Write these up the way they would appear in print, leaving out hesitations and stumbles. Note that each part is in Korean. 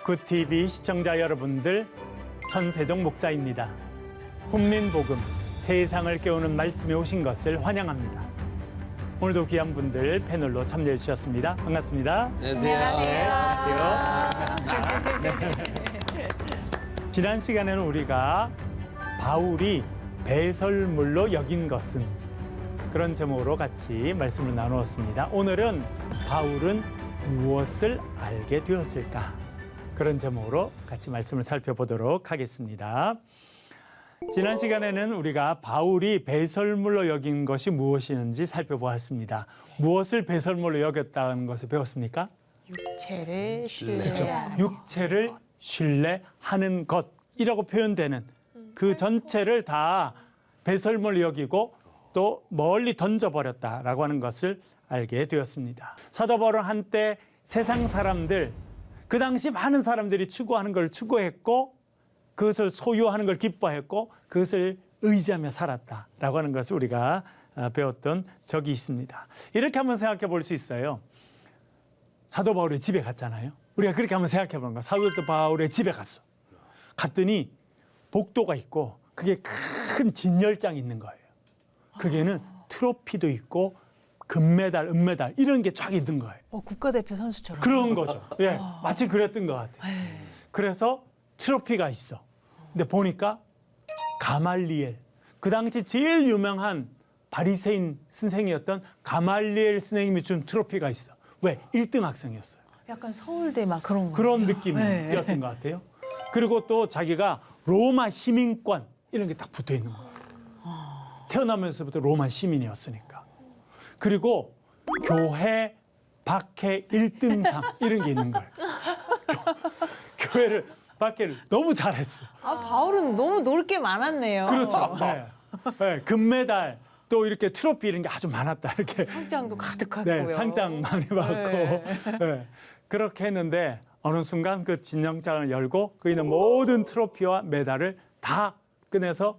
굿TV 시청자 여러분들, 천세종 목사입니다. 훈민복음, 세상을 깨우는 말씀에 오신 것을 환영합니다. 오늘도 귀한 분들 패널로 참여해 주셨습니다. 반갑습니다. 안녕하세요. 네, 안녕하세요. 네. 지난 시간에는 우리가 바울이 배설물로 여긴 것은, 그런 제목으로 같이 말씀을 나누었습니다. 오늘은 바울은 무엇을 알게 되었을까? 그런 제목으로 같이 말씀을 살펴보도록 하겠습니다. 지난 시간에는 우리가 바울이 배설물로 여긴 것이 무엇이었는지 살펴보았습니다. 무엇을 배설물로 여겼다는 것을 배웠습니까? 육체를 신뢰하는 육체를 신뢰하는 것이라고 표현되는 그 전체를 다 배설물로 여기고 또 멀리 던져버렸다라고 하는 것을 알게 되었습니다. 사도 바울은 한때 세상 사람들, 그 당시 많은 사람들이 추구하는 걸 추구했고 그것을 소유하는 걸 기뻐했고 그것을 의지하며 살았다라고 하는 것을 우리가 배웠던 적이 있습니다. 이렇게 한번 생각해 볼 수 있어요. 사도 바울의 집에 갔잖아요. 우리가 그렇게 한번 생각해 보는 거야. 사도 바울의 집에 갔어. 갔더니 복도가 있고 그게 큰 진열장이 있는 거예요. 그게는 트로피도 있고 금메달, 은메달 이런 게 쫙 있는 거예요. 국가대표 선수처럼. 그런 거죠. 예, 마치 그랬던 것 같아요. 그래서 트로피가 있어. 근데 보니까 가말리엘, 그 당시 제일 유명한 바리새인 선생이었던 가말리엘 선생님이 준 트로피가 있어. 왜? 1등 학생이었어요. 약간 서울대 막 그런 거. 그런 느낌이었던 것 같아요. 그리고 또 자기가 로마 시민권 이런 게 딱 붙어 있는 거예요. 태어나면서부터 로마 시민이었으니까. 그리고 교회 박해 1등상 이런 게 있는 거예요. 교회를 박해를 너무 잘했어. 바울은 너무 놀 게 많았네요. 그렇죠. 네. 네, 금메달 또 이렇게 트로피 이런 게 아주 많았다. 이렇게 상장도 가득하고요. 네, 상장 많이 받고 네. 그렇게 했는데 어느 순간 그 진영장을 열고 그 있는 모든 트로피와 메달을 다 꺼내서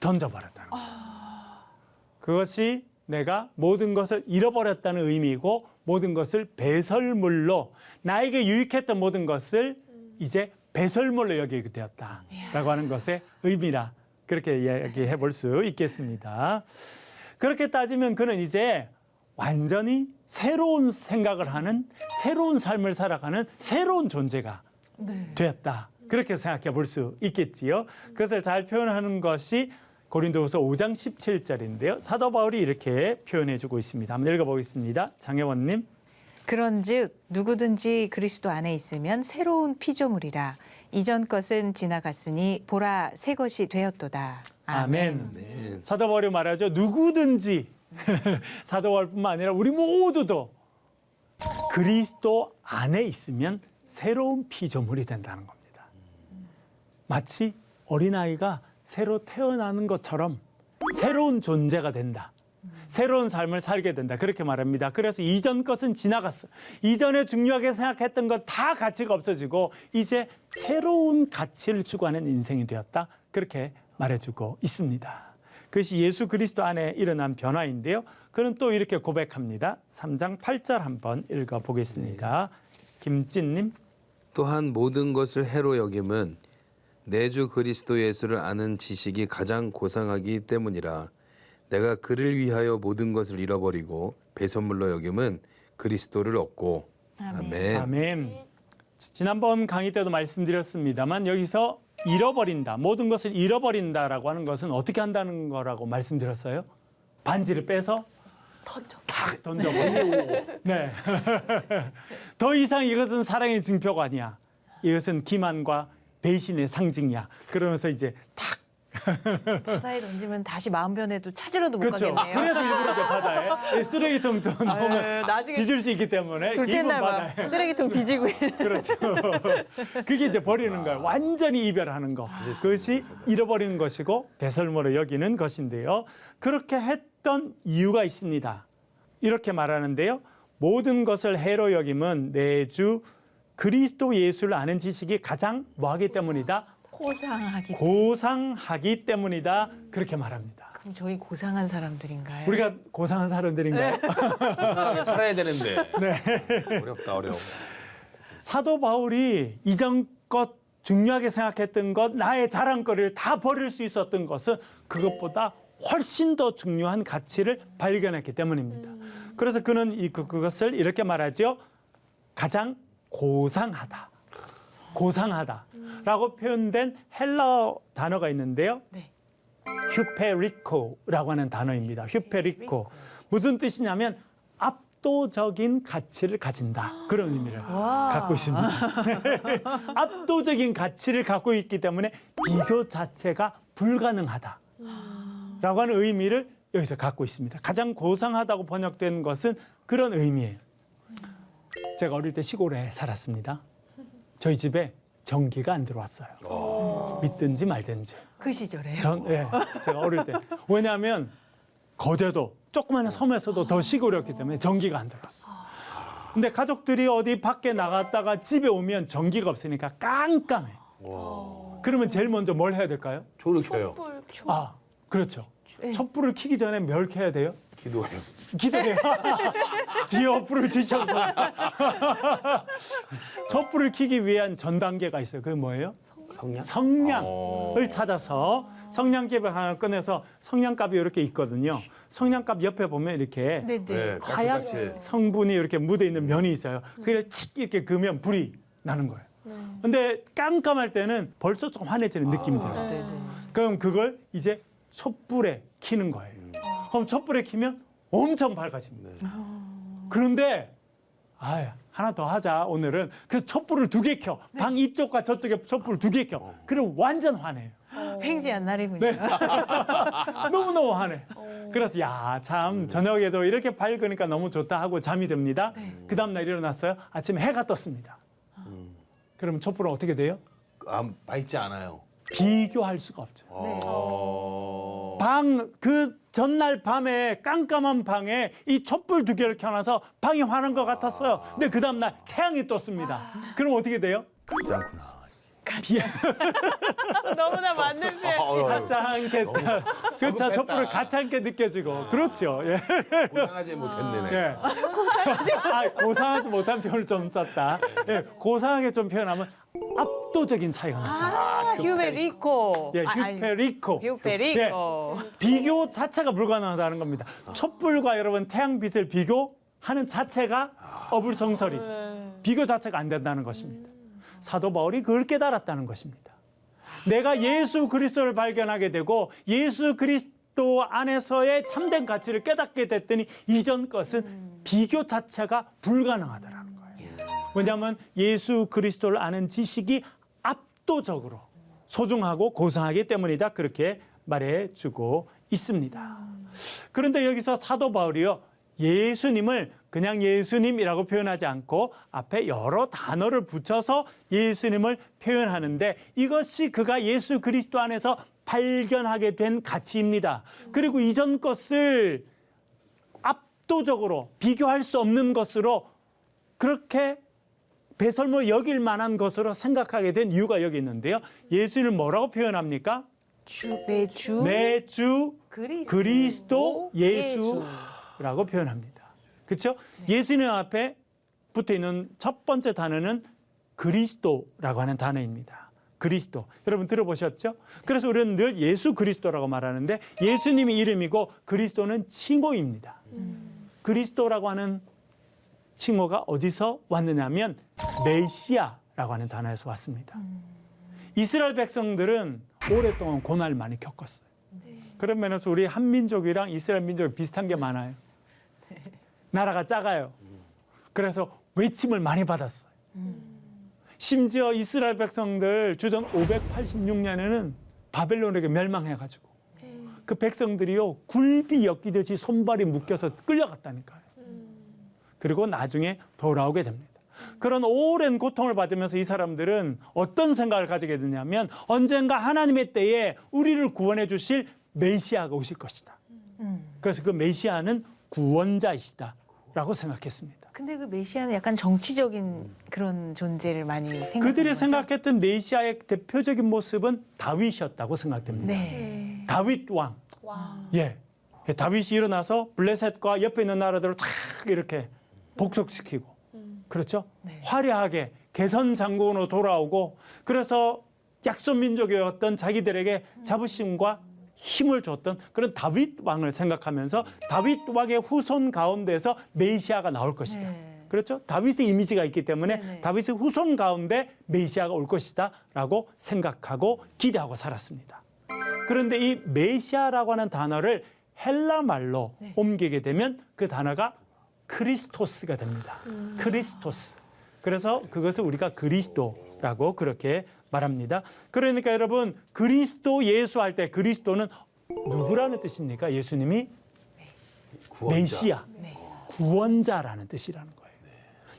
던져버렸다는 거예요. 그것이 내가 모든 것을 잃어버렸다는 의미이고 모든 것을 배설물로, 나에게 유익했던 모든 것을 이제 배설물로 여기게 되었다라고 하는 것의 의미라, 그렇게 이야기해 볼 수 있겠습니다. 그렇게 따지면 그는 이제 완전히 새로운 생각을 하는, 새로운 삶을 살아가는 새로운 존재가 되었다. 그렇게 생각해 볼 수 있겠지요. 그것을 잘 표현하는 것이 고린도후서 5장 17절인데요. 사도 바울이 이렇게 표현해 주고 있습니다. 한번 읽어보겠습니다. 장혜원님. 그런즉 누구든지 그리스도 안에 있으면 새로운 피조물이라. 이전 것은 지나갔으니 보라 새 것이 되었도다. 아멘. 네. 사도 바울이 말하죠. 누구든지 사도 바울뿐만 아니라 우리 모두도 그리스도 안에 있으면 새로운 피조물이 된다는 겁니다. 마치 어린아이가 새로 태어나는 것처럼 새로운 존재가 된다. 새로운 삶을 살게 된다. 그렇게 말합니다. 그래서 이전 것은 지나갔어. 이전에 중요하게 생각했던 것 다 가치가 없어지고 이제 새로운 가치를 추구하는 인생이 되었다. 그렇게 말해주고 있습니다. 그것이 예수 그리스도 안에 일어난 변화인데요. 그는 또 이렇게 고백합니다. 3장 8절 한번 읽어보겠습니다. 김진님. 또한 모든 것을 해로 여김은 내 주 그리스도 예수를 아는 지식이 가장 고상하기 때문이라. 내가 그를 위하여 모든 것을 잃어버리고 배설물로 여김은 그리스도를 얻고. 아멘. 아멘. 지난번 강의 때도 말씀드렸습니다만 여기서 잃어버린다, 모든 것을 잃어버린다라고 하는 것은 어떻게 한다는 거라고 말씀드렸어요? 반지를 빼서 탁 던져버리고. 네. 더 이상 이것은 사랑의 증표가 아니야. 이것은 기만과 배신의 상징이야. 그러면서 이제 탁. 바다에 던지면 다시 마음 변해도 찾으러도 못 그렇죠. 가겠네요. 그래서 일부러 이제 바다에 쓰레기통 넣으면 나중에 뒤질 수 있기 때문에 둘째 기본 날 바다에. 막 쓰레기통 뒤지고 있는. 그렇죠. 그게 이제 버리는 거예요. 완전히 이별하는 거. 그것이 잃어버리는 것이고 배설물로 여기는 것인데요. 그렇게 했던 이유가 있습니다. 이렇게 말하는데요. 모든 것을 해로 여김은 내 주 그리스도 예수를 아는 지식이 가장 뭐하기 때문이다? 고상하기 때문이다. 그렇게 말합니다. 그럼 저희 고상한 사람들인가요? 우리가 고상한 사람들인가요? 이상하게 살아야 되는데. 네. 어렵다, 어려워. 사도 바울이 이전 것 중요하게 생각했던 것, 나의 자랑거리를 다 버릴 수 있었던 것은 그것보다 훨씬 더 중요한 가치를 발견했기 때문입니다. 그래서 그는 그것을 이렇게 말하죠. 가장 고상하다. 고상하다라고 표현된 헬라어 단어가 있는데요. 네. 휴페리코라고 하는 단어입니다. 휴페리코. 무슨 뜻이냐면 압도적인 가치를 가진다. 그런 의미를 갖고 있습니다. 압도적인 가치를 갖고 있기 때문에 비교 자체가 불가능하다. 라고 하는 의미를 여기서 갖고 있습니다. 가장 고상하다고 번역된 것은 그런 의미예요. 제가 어릴 때 시골에 살았습니다. 저희 집에 전기가 안 들어왔어요. 믿든지 말든지. 그 시절에. 예, 제가 어릴 때. 왜냐하면 거제도 조그마한 섬에서도 더 시골이었기 때문에 전기가 안 들어왔어. 근데 가족들이 어디 밖에 나갔다가 집에 오면 전기가 없으니까 깜깜해. 그러면 제일 먼저 뭘 해야 될까요? 조를 켜요. 아, 그렇죠. 촛불을 켜기 전에 뭘 켜야 돼요? 기도해요. 기도해요. 뒤에 불을 뒤쳐서. 촛불을 켜기 위한 전 단계가 있어요. 그게 뭐예요? 성냥을 찾아서 성냥개를 하나 꺼내서 성냥갑이 이렇게 있거든요. 성냥갑 옆에 보면 이렇게 네네. 화약 성분이 이렇게 묻어 있는 면이 있어요. 그걸 칙 이렇게 그으면 불이 나는 거예요. 근데 깜깜할 때는 벌써 좀 환해지는 느낌이 들어요. 네네. 그럼 그걸 이제 촛불에 켜는 거예요. 그럼 촛불에 켜면 엄청 밝아집니다. 그런데 하나 더 하자 오늘은. 그래서 촛불을 2개 켜. 방 이쪽과 저쪽에 촛불을 2개 켜. 그럼 완전 환해요. 횡재한 날이군요. 네. 너무너무 환해. 그래서 참 저녁에도 이렇게 밝으니까 너무 좋다 하고 잠이 듭니다. 그 다음날 일어났어요. 아침에 해가 떴습니다. 그러면 촛불은 어떻게 돼요? 밝지 않아요. 비교할 수가 없죠. 그 전날 밤에 깜깜한 방에 이 촛불 2개를 켜놔서 방이 환한 것 같았어요. 근데 그 다음날 태양이 떴습니다. 그럼 어떻게 돼요? 밝지 않구나. 너무나 맞는 표현. 가짜않게 그렇죠. 촛불을 가짜않게 느껴지고 그렇죠. 예. 고상하지 못했네. 예. 고상하지 못한 표현을 좀 썼다. 예. 고상하게 좀 표현하면 압도적인 차이가 나타나. 휴페리코. 예, 휴페리코. 휴페리코. 예, 비교 자체가 불가능하다는 겁니다. 촛불과 여러분 태양빛을 비교하는 자체가 어불성설이죠. 비교 자체가 안 된다는 것입니다. 사도 바울이 그걸 깨달았다는 것입니다. 내가 예수 그리스도를 발견하게 되고 예수 그리스도 안에서의 참된 가치를 깨닫게 됐더니 이전 것은 비교 자체가 불가능하다는 거예요. 왜냐하면 예수 그리스도를 아는 지식이 압도적으로 소중하고 고상하기 때문이다. 그렇게 말해주고 있습니다. 그런데 여기서 사도 바울이요. 예수님을 그냥 예수님이라고 표현하지 않고 앞에 여러 단어를 붙여서 예수님을 표현하는데 이것이 그가 예수 그리스도 안에서 발견하게 된 가치입니다. 그리고 이전 것을 압도적으로 비교할 수 없는 것으로 그렇게 배설물 여길 만한 것으로 생각하게 된 이유가 여기 있는데요. 예수님을 뭐라고 표현합니까? 내 주 그리스도 예수라고 표현합니다. 그렇죠? 예수님 앞에 붙어 있는 첫 번째 단어는 그리스도라고 하는 단어입니다. 그리스도. 여러분 들어보셨죠? 그래서 우리는 늘 예수 그리스도라고 말하는데 예수님이 이름이고 그리스도는 칭호입니다. 그리스도라고 하는 칭호가 어디서 왔느냐면 메시아라고 하는 단어에서 왔습니다. 이스라엘 백성들은 오랫동안 고난을 많이 겪었어요. 그런 면에서 우리 한민족이랑 이스라엘 민족이 비슷한 게 많아요. 나라가 작아요. 그래서 외침을 많이 받았어요. 심지어 이스라엘 백성들 주전 586년에는 바벨론에게 멸망해가지고 그 백성들이요 굴비 엮이듯이 손발이 묶여서 끌려갔다니까요. 그리고 나중에 돌아오게 됩니다. 그런 오랜 고통을 받으면서 이 사람들은 어떤 생각을 가지게 되냐면 언젠가 하나님의 때에 우리를 구원해 주실 메시아가 오실 것이다. 그래서 그 메시아는 구원자이시다 라고 생각했습니다. 근데 그 메시아는 약간 정치적인 그런 존재를 많이 생각하는 그들이 거죠? 생각했던 메시아의 대표적인 모습은 다윗이었다고 생각됩니다. 네. 다윗 왕. 예. 다윗이 일어나서 블레셋과 옆에 있는 나라들을 쫙 이렇게 복속시키고 그렇죠? 네. 화려하게 개선 장군으로 돌아오고 그래서 약소 민족이었던 자기들에게 자부심과 힘을 줬던 그런 다윗 왕을 생각하면서 다윗 왕의 후손 가운데서 메시아가 나올 것이다. 네. 그렇죠? 다윗의 이미지가 있기 때문에 네네. 다윗의 후손 가운데 메시아가 올 것이다라고 생각하고 기대하고 살았습니다. 그런데 이 메시아라고 하는 단어를 헬라 말로 옮기게 되면 그 단어가 크리스토스가 됩니다. 크리스토스. 그래서 그것을 우리가 그리스도라고 그렇게 말합니다. 그러니까 여러분 그리스도 예수 할 때 그리스도는 누구라는 뜻입니까? 예수님이 메시아, 구원자라는 뜻이라는 거예요.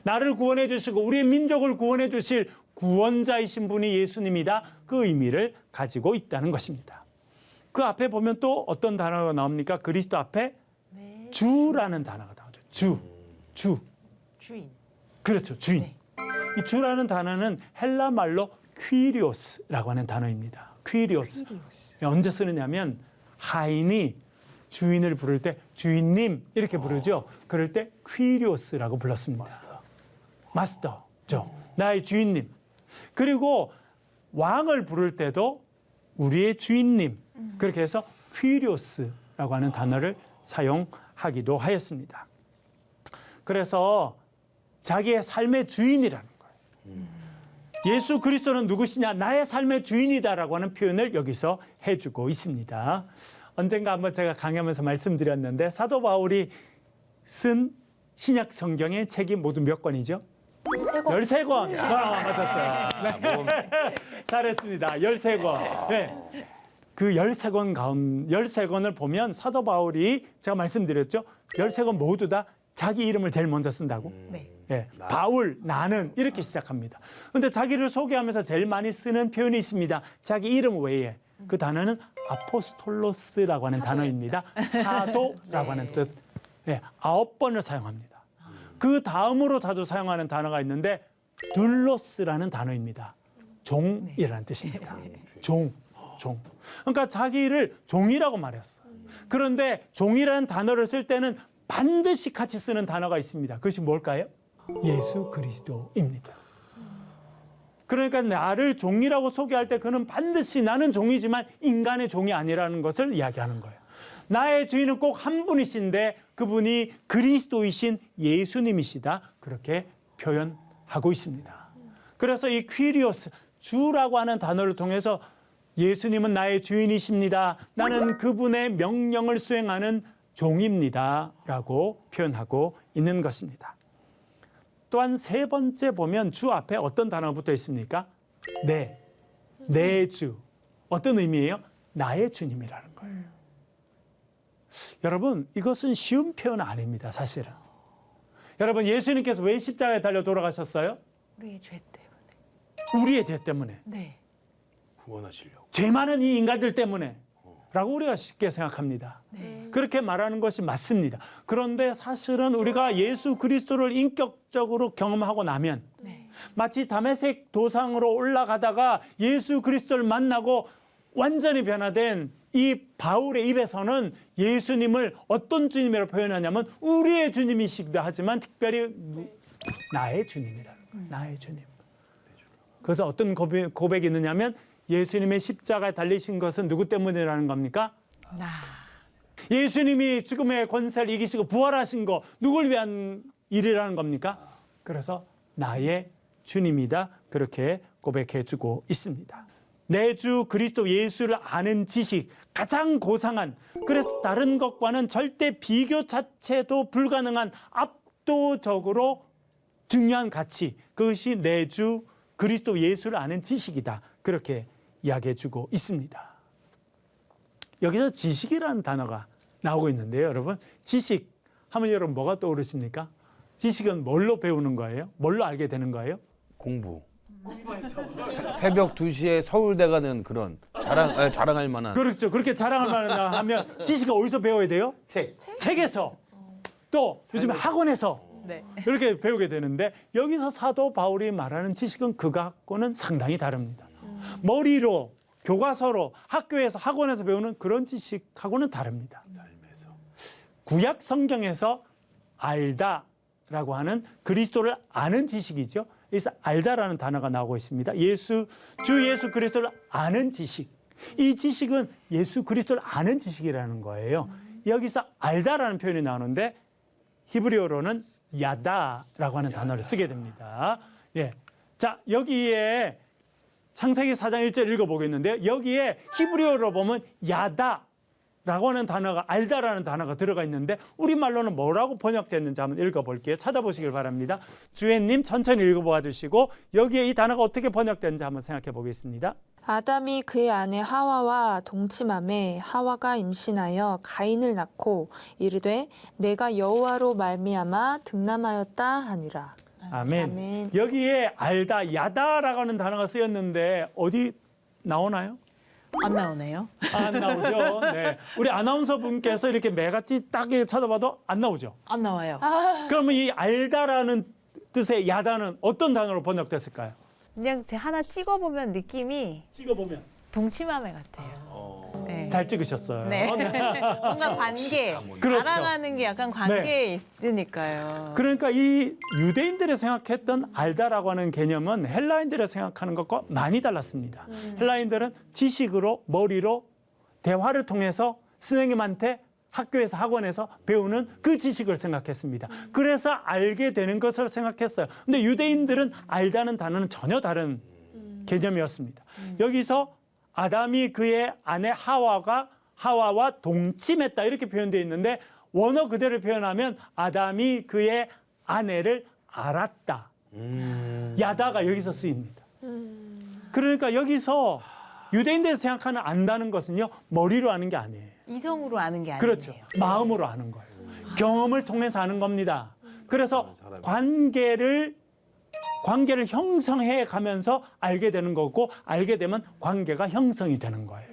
나를 구원해 주시고 우리의 민족을 구원해 주실 구원자이신 분이 예수님이다. 그 의미를 가지고 있다는 것입니다. 그 앞에 보면 또 어떤 단어가 나옵니까? 그리스도 앞에 주라는 단어가 나오죠. 주. 주인. 그렇죠. 주인. 네. 이 주라는 단어는 헬라 말로 퀴리오스라고 하는 단어입니다. 퀴리오스. 언제 쓰느냐면 하인이 주인을 부를 때 주인님 이렇게 부르죠. 그럴 때 퀴리오스라고 불렀습니다. 마스터죠. 나의 주인님. 그리고 왕을 부를 때도 우리의 주인님. 그렇게 해서 퀴리오스라고 하는 단어를 사용하기도 하였습니다. 그래서 자기의 삶의 주인이라는 거예요. 예수 그리스도는 누구시냐? 나의 삶의 주인이다라고 하는 표현을 여기서 해주고 있습니다. 언젠가 한번 제가 강의하면서 말씀드렸는데 사도 바울이 쓴 신약 성경의 책이 모두 몇 권이죠? 13권. 맞았어요. 네. 잘했습니다. 13권. 네. 그 13권을 보면 사도 바울이 제가 말씀드렸죠. 13권 모두 다 자기 이름을 제일 먼저 쓴다고. 네. 예, 바울, 나는 이렇게 시작합니다. 그런데 자기를 소개하면서 제일 많이 쓰는 표현이 있습니다. 자기 이름 외에 그 단어는 아포스톨로스라고 하는 단어입니다. 사도라고 하는 뜻. 예, 9번을 사용합니다. 그 다음으로 자주 사용하는 단어가 있는데 둘로스라는 단어입니다. 종이라는 뜻입니다. 종. 그러니까 자기를 종이라고 말했어. 그런데 종이라는 단어를 쓸 때는 반드시 같이 쓰는 단어가 있습니다. 그것이 뭘까요? 예수 그리스도입니다. 그러니까 나를 종이라고 소개할 때 그는 반드시 나는 종이지만 인간의 종이 아니라는 것을 이야기하는 거예요. 나의 주인은 꼭 한 분이신데 그분이 그리스도이신 예수님이시다. 그렇게 표현하고 있습니다. 그래서 이 퀴리오스, 주라고 하는 단어를 통해서 예수님은 나의 주인이십니다. 나는 그분의 명령을 수행하는 종입니다. 라고 표현하고 있는 것입니다. 또한 세 번째 보면 주 앞에 어떤 단어가 붙어 있습니까? 내 주. 어떤 의미예요? 나의 주님이라는 거예요. 여러분, 이것은 쉬운 표현 아닙니다, 사실은. 여러분, 예수님께서 왜 십자가에 달려 돌아가셨어요? 우리의 죄 때문에. 우리의 죄 때문에. 네. 구원하시려고. 죄 많은 이 인간들 때문에. 라고 우리가 쉽게 생각합니다. 그렇게 말하는 것이 맞습니다. 그런데 사실은 우리가 예수 그리스도를 인격적으로 경험하고 나면 마치 다메섹 도상으로 올라가다가 예수 그리스도를 만나고 완전히 변화된 이 바울의 입에서는 예수님을 어떤 주님이라고 표현하냐면 우리의 주님이시기도 하지만 특별히 나의 주님이라는 거예요. 나의 주님. 그래서 어떤 고백이 있느냐면 예수님의 십자가에 달리신 것은 누구 때문이라는 겁니까? 나. 예수님이 죽음의 권세를 이기시고 부활하신 거 누굴 위한 일이라는 겁니까? 그래서 나의 주님이다. 그렇게 고백해주고 있습니다. 내 주 그리스도 예수를 아는 지식, 가장 고상한, 그래서 다른 것과는 절대 비교 자체도 불가능한 압도적으로 중요한 가치, 그것이 내 주 그리스도 예수를 아는 지식이다. 그렇게 이야기해주고 있습니다. 여기서 지식이라는 단어가 나오고 있는데요. 여러분, 지식 하면 여러분 뭐가 떠오르십니까? 지식은 뭘로 배우는 거예요? 뭘로 알게 되는 거예요? 공부. 새벽 2시에 서울대 가는 그런 자랑할 만한. 그렇죠. 그렇게 자랑할 만한 하면 지식을 어디서 배워야 돼요? 책에서. 또 요즘 학원에서 이렇게 배우게 되는데 여기서 사도 바울이 말하는 지식은 그것하고는 상당히 다릅니다. 머리로, 교과서로, 학교에서, 학원에서 배우는 그런 지식하고는 다릅니다. 구약 성경에서 알다라고 하는 그리스도를 아는 지식이죠. 여기서 알다라는 단어가 나오고 있습니다. 주 예수 그리스도를 아는 지식. 이 지식은 예수 그리스도를 아는 지식이라는 거예요. 여기서 알다라는 표현이 나오는데 히브리어로는 야다라고 하는 단어를 쓰게 됩니다. 예. 자, 여기에 창세기 4장 1절 읽어보겠는데요. 여기에 히브리어로 보면 야다라고 하는 단어가, 알다라는 단어가 들어가 있는데 우리말로는 뭐라고 번역됐는지 한번 읽어볼게요. 찾아보시길 바랍니다. 주혜님 천천히 읽어보아 주시고 여기에 이 단어가 어떻게 번역됐는지 한번 생각해 보겠습니다. 아담이 그의 아내 하와와 동침함에 하와가 임신하여 가인을 낳고 이르되 내가 여호와로 말미암아 득남하였다 하니라. 아멘. 아멘. 여기에 알다, 야다라고 하는 단어가 쓰였는데 어디 나오나요? 안 나오네요. 안 나오죠. 네. 우리 아나운서 분께서 이렇게 매같이 딱 찾아봐도 안 나오죠. 안 나와요. 그러면 이 알다라는 뜻의 야다는 어떤 단어로 번역됐을까요? 그냥 제 하나 찍어보면 느낌이 찍어보면 동치마매 같아요. 네. 잘 찍으셨어요. 네. 뭔가 관계, 그렇죠. 알아가는 게 약간 관계에 있으니까요. 그러니까 이 유대인들이 생각했던 알다라고 하는 개념은 헬라인들이 생각하는 것과 많이 달랐습니다. 헬라인들은 지식으로, 머리로, 대화를 통해서 선생님한테 학교에서 학원에서 배우는 그 지식을 생각했습니다. 그래서 알게 되는 것을 생각했어요. 근데 유대인들은 알다는 단어는 전혀 다른 개념이었습니다. 여기서 아담이 그의 아내 하와와 동침했다 이렇게 표현되어 있는데 원어 그대로 표현하면 아담이 그의 아내를 알았다. 야다가 여기서 쓰입니다. 그러니까 여기서 유대인들이 생각하는 안다는 것은요, 머리로 아는 게 아니에요. 이성으로 아는 게 아니에요. 그렇죠. 마음으로 아는 거예요. 경험을 통해서 아는 겁니다. 그래서 관계를 형성해 가면서 알게 되는 거고 알게 되면 관계가 형성이 되는 거예요.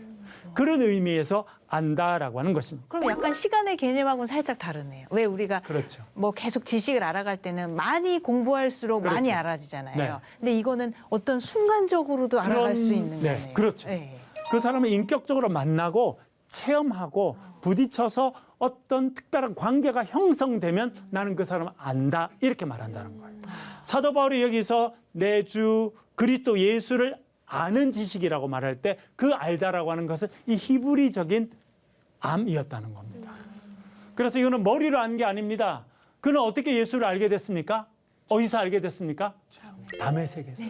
그런 의미에서 안다라고 하는 것입니다. 그럼 약간 시간의 개념하고는 살짝 다르네요. 왜 우리가 그렇죠. 뭐 계속 지식을 알아갈 때는 많이 공부할수록 그렇죠. 많이 알아지잖아요. 네. 근데 이거는 어떤 순간적으로도 알아갈 수 있는 네, 거네요. 그렇죠. 네. 그 사람을 인격적으로 만나고 체험하고 부딪혀서 어떤 특별한 관계가 형성되면 나는 그 사람을 안다 이렇게 말한다는 거예요. 사도 바울이 여기서 내 주 그리스도 예수를 아는 지식이라고 말할 때 그 알다라고 하는 것은 이 히브리적인 암이었다는 겁니다. 그래서 이거는 머리로 안 게 아닙니다. 그는 어떻게 예수를 알게 됐습니까? 어디서 알게 됐습니까? 다메섹에서.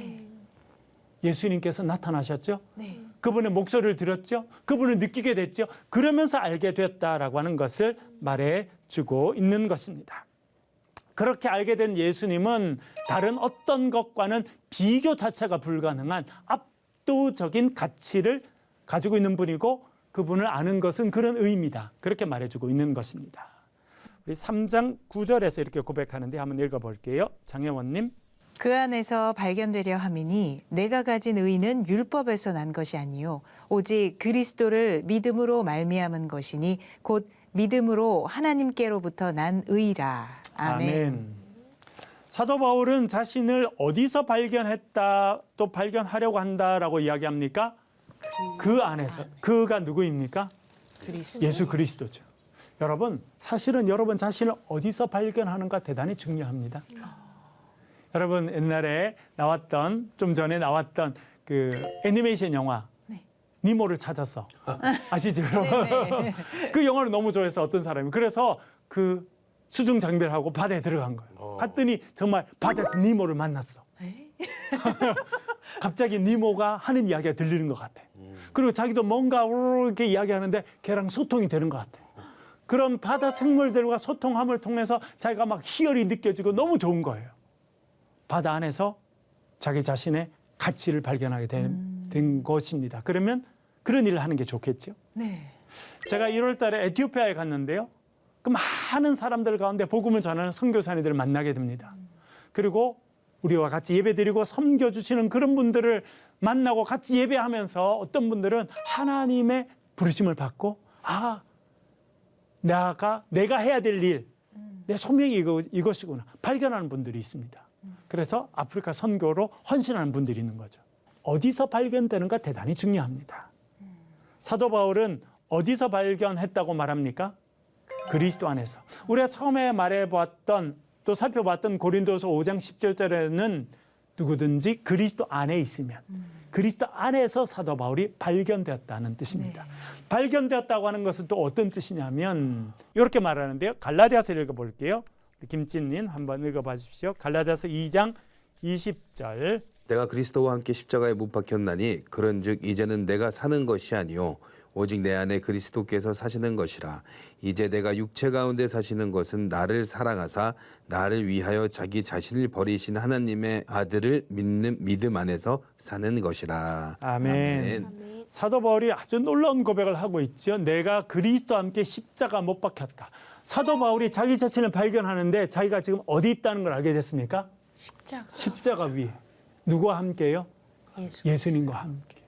예수님께서 나타나셨죠? 네. 그분의 목소리를 들었죠? 그분을 느끼게 됐죠? 그러면서 알게 됐다라고 하는 것을 말해주고 있는 것입니다. 그렇게 알게 된 예수님은 다른 어떤 것과는 비교 자체가 불가능한 압도적인 가치를 가지고 있는 분이고 그분을 아는 것은 그런 의미다. 그렇게 말해주고 있는 것입니다. 우리 3장 9절에서 이렇게 고백하는데 한번 읽어볼게요. 장혜원님. 그 안에서 발견되려 함이니 내가 가진 의는 율법에서 난 것이 아니요 오직 그리스도를 믿음으로 말미암은 것이니 곧 믿음으로 하나님께로부터 난 의라. 아멘. 사도 바울은 자신을 어디서 발견했다 또 발견하려고 한다라고 이야기합니까? 그 안에서. 그가 누구입니까? 그리스도. 예수 그리스도죠. 여러분, 사실은 여러분 자신을 어디서 발견하는가 대단히 중요합니다. 여러분 옛날에 나왔던 좀 전에 나왔던 그 애니메이션 영화 니모를 찾았어. 아시죠? 여러분? 그 영화를 너무 좋아해서 어떤 사람이 그래서 그 수중 장비를 하고 바다에 들어간 거예요. 갔더니 정말 바다에서 니모를 만났어. 갑자기 니모가 하는 이야기가 들리는 것 같아. 그리고 자기도 뭔가 이렇게 이야기하는데 걔랑 소통이 되는 것 같아. 그런 바다 생물들과 소통함을 통해서 자기가 막 희열이 느껴지고 너무 좋은 거예요. 바다 안에서 자기 자신의 가치를 발견하게 된 것입니다. 그러면 그런 일을 하는 게 좋겠죠. 네. 제가 1월 달에 에티오피아에 갔는데요. 그 많은 사람들 가운데 복음을 전하는 선교사님들을 만나게 됩니다. 그리고 우리와 같이 예배드리고 섬겨주시는 그런 분들을 만나고 같이 예배하면서 어떤 분들은 하나님의 부르심을 받고 내가 해야 될 일, 내 소명이 이것이구나 발견하는 분들이 있습니다. 그래서 아프리카 선교로 헌신하는 분들이 있는 거죠. 어디서 발견되는가 대단히 중요합니다. 사도 바울은 어디서 발견했다고 말합니까? 그리스도 안에서. 우리가 처음에 말해봤던 또 살펴봤던 고린도서 5장 10절에는 누구든지 그리스도 안에 있으면 그리스도 안에서 사도 바울이 발견되었다는 뜻입니다. 발견되었다고 하는 것은 또 어떤 뜻이냐면 이렇게 말하는데요. 갈라디아서 읽어볼게요. 김진님 한번 읽어봐 주십시오. 갈라디아서 2장 20절. 내가 그리스도와 함께 십자가에 못 박혔나니 그런즉 이제는 내가 사는 것이 아니요 오직 내 안에 그리스도께서 사시는 것이라. 이제 내가 육체 가운데 사시는 것은 나를 사랑하사 나를 위하여 자기 자신을 버리신 하나님의 아들을 믿는 믿음 안에서 사는 것이라. 아멘. 아멘. 사도 바울이 아주 놀라운 고백을 하고 있죠. 내가 그리스도와 함께 십자가 못 박혔다. 사도 바울이 자기 자신을 발견하는데 자기가 지금 어디 있다는 걸 알게 됐습니까? 십자가 위에. 누구와 함께요? 예수님과 함께.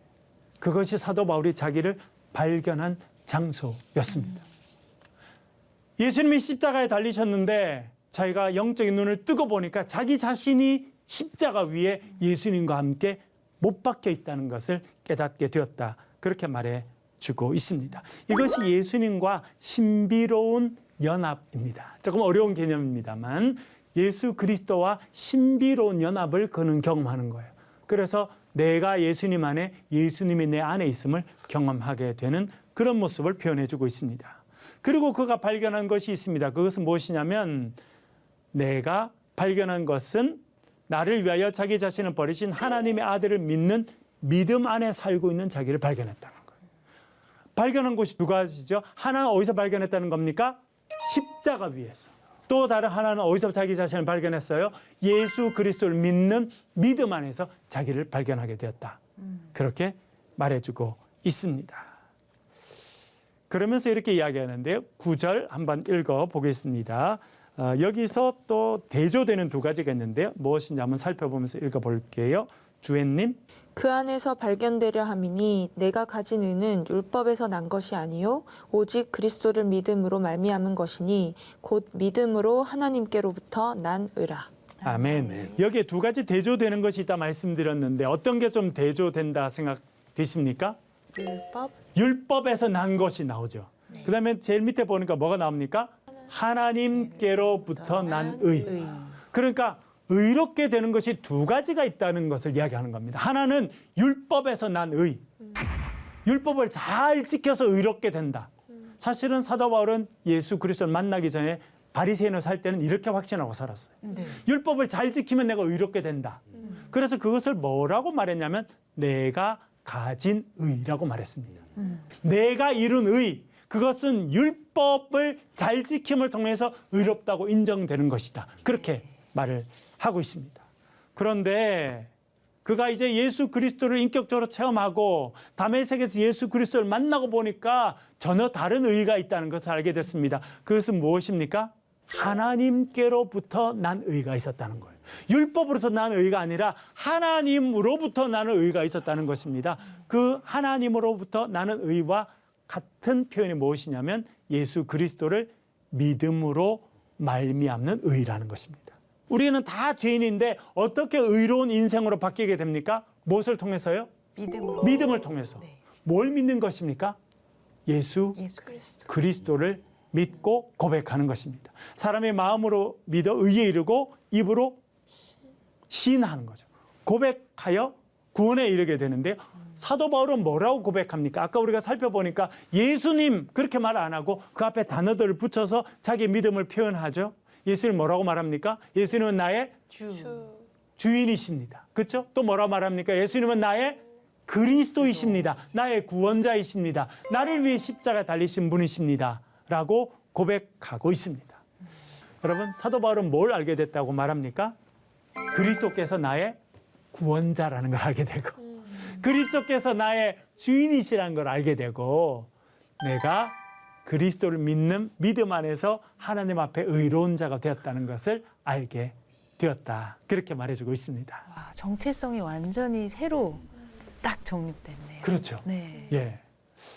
그것이 사도 바울이 자기를 발견한 장소였습니다. 예수님이 십자가에 달리셨는데 자기가 영적인 눈을 뜨고 보니까 자기 자신이 십자가 위에 예수님과 함께 못 박혀 있다는 것을 깨닫게 되었다. 그렇게 말해주고 있습니다. 이것이 예수님과 신비로운 연합입니다. 조금 어려운 개념입니다만 예수 그리스도와 신비로운 연합을 그는 경험하는 거예요. 그래서 내가 예수님 안에, 예수님이 내 안에 있음을 경험하게 되는 그런 모습을 표현해주고 있습니다. 그리고 그가 발견한 것이 있습니다. 그것은 무엇이냐면 내가 발견한 것은 나를 위하여 자기 자신을 버리신 하나님의 아들을 믿는 믿음 안에 살고 있는 자기를 발견했다는 거예요. 발견한 곳이 두 가지죠. 하나는 어디서 발견했다는 겁니까? 십자가 위에서. 또 다른 하나는 어디서 자기 자신을 발견했어요? 예수 그리스도를 믿는 믿음 안에서 자기를 발견하게 되었다. 그렇게 말해주고 있습니다. 그러면서 이렇게 이야기하는데요. 9절 한번 읽어보겠습니다. 여기서 또 대조되는 두 가지가 있는데요. 무엇인지 한번 살펴보면서 읽어볼게요. 주혜님. 그 안에서 발견되려 함이니 내가 가진 의는 율법에서 난 것이 아니요 오직 그리스도를 믿음으로 말미암은 것이니 곧 믿음으로 하나님께로부터 난 의라. 아멘. 여기에 두 가지 대조되는 것이 있다 말씀드렸는데 어떤 게 좀 대조된다 생각되십니까? 율법? 율법에서 난 것이 나오죠. 그다음에 제일 밑에 보니까 뭐가 나옵니까? 하나님께로부터 난 의. 그러니까 의롭게 되는 것이 두 가지가 있다는 것을 이야기하는 겁니다. 하나는 율법에서 난 의. 율법을 잘 지켜서 의롭게 된다. 사실은 사도 바울은 예수 그리스도를 만나기 전에 바리새인으로 살 때는 이렇게 확신하고 살았어요. 율법을 잘 지키면 내가 의롭게 된다. 그래서 그것을 뭐라고 말했냐면 내가 가진 의라고 말했습니다. 내가 이룬 의, 그것은 율법을 잘 지킴을 통해서 의롭다고 인정되는 것이다. 그렇게 말을 하고 있습니다. 그런데 그가 이제 예수 그리스도를 인격적으로 체험하고 다메섹에서 예수 그리스도를 만나고 보니까 전혀 다른 의가 있다는 것을 알게 됐습니다. 그것은 무엇입니까? 하나님께로부터 난 의가 있었다는 거예요. 율법으로부터 난 의가 아니라 하나님으로부터 나는 의가 있었다는 것입니다. 그 하나님으로부터 나는 의와 같은 표현이 무엇이냐면 예수 그리스도를 믿음으로 말미암는 의라는 것입니다. 우리는 다 죄인인데 어떻게 의로운 인생으로 바뀌게 됩니까? 무엇을 통해서요? 믿음을 통해서. 뭘 믿는 것입니까? 예수 그리스도를 믿고 고백하는 것입니다. 사람의 마음으로 믿어 의에 이르고 입으로 시인하는 거죠. 고백하여 구원에 이르게 되는데요. 사도 바울은 뭐라고 고백합니까? 아까 우리가 살펴보니까 예수님 그렇게 말 안 하고 그 앞에 단어들을 붙여서 자기 믿음을 표현하죠. 예수님 뭐라고 말합니까? 예수님은 나의 주인이십니다. 그렇죠? 또 뭐라고 말합니까? 예수님은 나의 그리스도이십니다. 나의 구원자이십니다. 나를 위해 십자가에 달리신 분이십니다. 라고 고백하고 있습니다. 여러분, 사도 바울은 뭘 알게 됐다고 말합니까? 그리스도께서 나의 구원자라는 걸 알게 되고 그리스도께서 나의 주인이시라는 걸 알게 되고 내가 그리스도를 믿는 믿음 안에서 하나님 앞에 의로운 자가 되었다는 것을 알게 되었다. 그렇게 말해주고 있습니다. 와, 정체성이 완전히 새로 딱 정립됐네요. 그렇죠. 네. 예.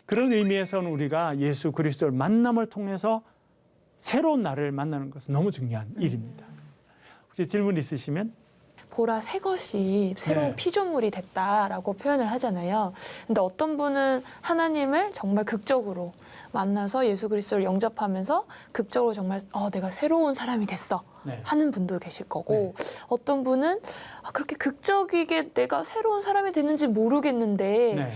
그런 의미에서는 우리가 예수 그리스도를 만남을 통해서 새로운 나를 만나는 것은 너무 중요한 일입니다. 혹시 질문 있으시면? 보라 새 것이 새로운 네. 피조물이 됐다라고 표현을 하잖아요. 근데 어떤 분은 하나님을 정말 극적으로 만나서 예수 그리스도를 영접하면서 극적으로 정말 내가 새로운 사람이 됐어 네. 하는 분도 계실 거고 어떤 분은 그렇게 극적이게 내가 새로운 사람이 됐는지 모르겠는데 네.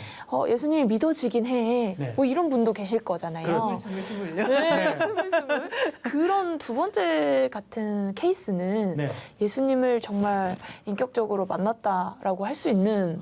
예수님이 믿어지긴 해. 네. 뭐 이런 분도 계실 거잖아요. 그렇죠. 스물스물요. 네, 스물스물. 그런 두 번째 같은 케이스는 네. 예수님을 정말 인격적으로 만났다라고 할 수 있는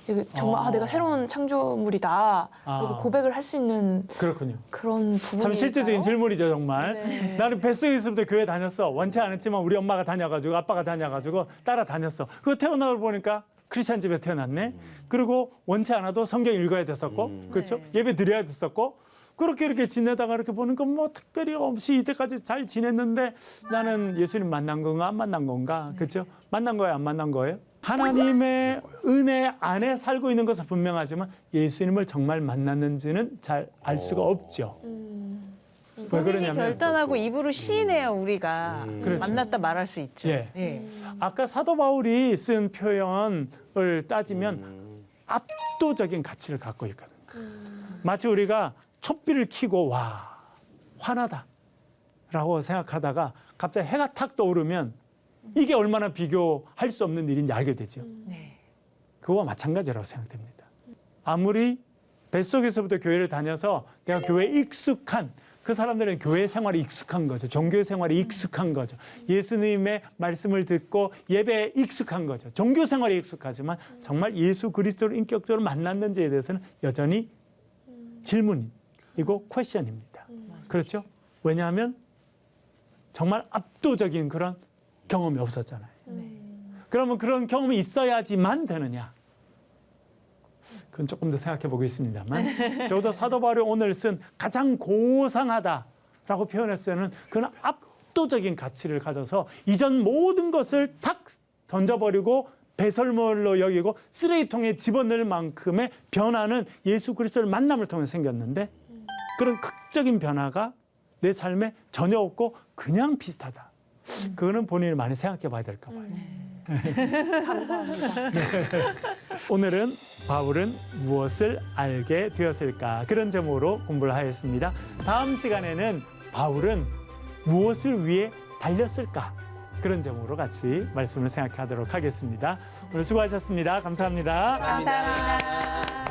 이게 정말 내가 새로운 창조물이다. 그리고 고백을 할 수 있는 그렇군요. 그런 부분이 참 실제적인 질문이죠, 정말. 네. 나는 뱃속에 있을 때 교회 다녔어. 원치 않았지만 우리 엄마가 다녀가지고 아빠가 다녀가지고 따라 다녔어. 그거 태어나고 보니까 크리스찬 집에 태어났네. 그리고 원치 않아도 성경 읽어야 됐었고, 그렇죠? 예배 드려야 됐었고, 그렇게 이렇게 지내다가 이렇게 보니까 뭐 특별히 없이 이때까지 잘 지냈는데 나는 예수님 만난 건가 안 만난 건가, 그렇죠? 만난 거예요, 안 만난 거예요? 하나님의 은혜 안에 살고 있는 것은 분명하지만 예수님을 정말 만났는지는 잘 알 수가 없죠. 왜 본인이 그러냐면 결단하고 입으로 시인해야 우리가 그렇죠. 만났다 말할 수 있죠. 예. 예. 아까 사도 바울이 쓴 표현을 따지면 압도적인 가치를 갖고 있거든요. 마치 우리가 촛불을 켜고 와 환하다라고 생각하다가 갑자기 해가 탁 떠오르면 이게 얼마나 비교할 수 없는 일인지 알게 되죠. 네. 그거와 마찬가지라고 생각됩니다. 아무리 뱃속에서부터 교회를 다녀서 내가 교회에 익숙한 그 사람들은 교회 생활이 익숙한 거죠. 종교 생활이 익숙한 거죠. 예수님의 말씀을 듣고 예배에 익숙한 거죠. 종교 생활이 익숙하지만 정말 예수 그리스도를 인격적으로 만났는지에 대해서는 여전히 질문이고 퀘션입니다. 그렇죠? 왜냐하면 정말 압도적인 그런 경험이 없었잖아요. 그러면 그런 경험이 있어야지만 되느냐? 그건 조금 더 생각해 보겠습니다만 저도 사도 바울이 오늘 쓴 가장 고상하다라고 표현했을 때는 그는 압도적인 가치를 가져서 이전 모든 것을 탁 던져버리고 배설물로 여기고 쓰레기통에 집어넣을 만큼의 변화는 예수 그리스도를 만남을 통해 생겼는데 그런 극적인 변화가 내 삶에 전혀 없고 그냥 비슷하다. 그거는 본인이 많이 생각해 봐야 될까 봐요. 감사합니다. 오늘은 바울은 무엇을 알게 되었을까 그런 제목으로 공부를 하였습니다. 다음 시간에는 바울은 무엇을 위해 달렸을까 그런 제목으로 같이 말씀을 생각하도록 하겠습니다. 오늘 수고하셨습니다. 감사합니다. 감사합니다.